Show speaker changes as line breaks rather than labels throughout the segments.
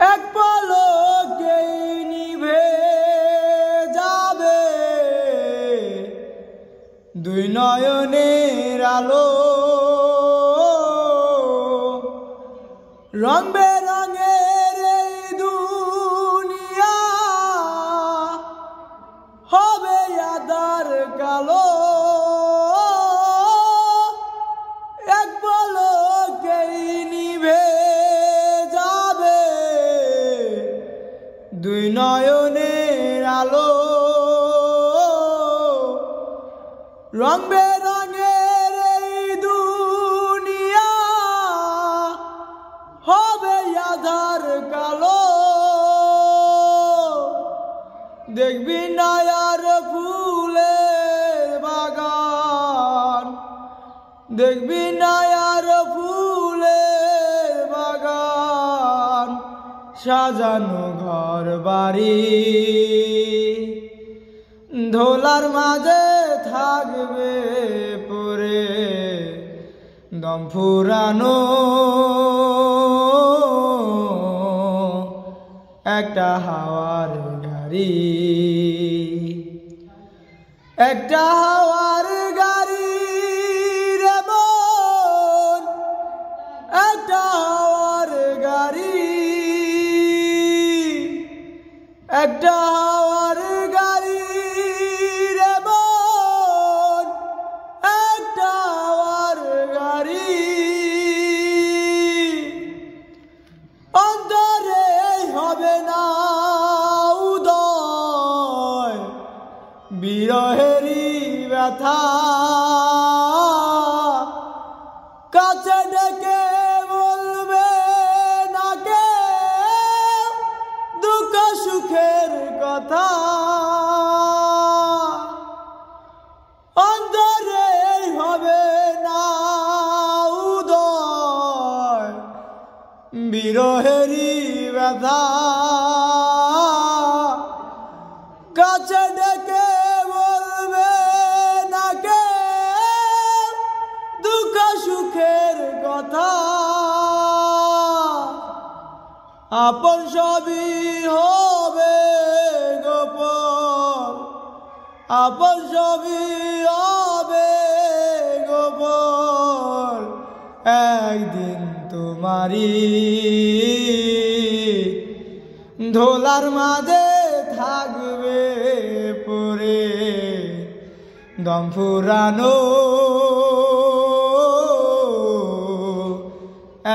এক পলকেই নিভে যাবে দুই নয়নের আলো, রং বেরঙের এই দুনিয়া হবে আঁধার কালো। এক পলকেই নিভে যাবে দুই নয়নের আলো, রং বেরঙের এই দুনিয়া হবে আঁধার কালো। দেখবি না আর ফুলের বাগান, দেখবি না আর ফুলের বাগান, সাজানো ঘর বাড়ি ধোলার মাঝে থাকবে পরে দম ফুরানো একটা হাওয়ার গাড়ি, একটা হাওয়ার গাড়ি রে মন, একটা হাওয়ার গাড়ি, একটা হাওয়ার গাড়ি রে মন, একটা হাওয়ার গাড়ি। অন্তরে হবে না উদয় বিরহেরই ব্যথা, কাছে ডেকে বলবে না কে দুঃখ সুখের কথা। অন্তরে হবে না উদয় বিরহেরই ব্যথা, কাছে ডেকে বলবে না কে দুঃখ সুখের কথা। আপন সবই হবে গোপন, আপন সবই হবে গোপন, একদিন তোমারি ধোলার মাঝে থাকবে পরে দম ফুরানো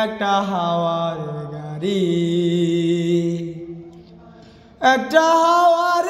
একটা হাওয়ার গাড়ি, একটা হাওয়ার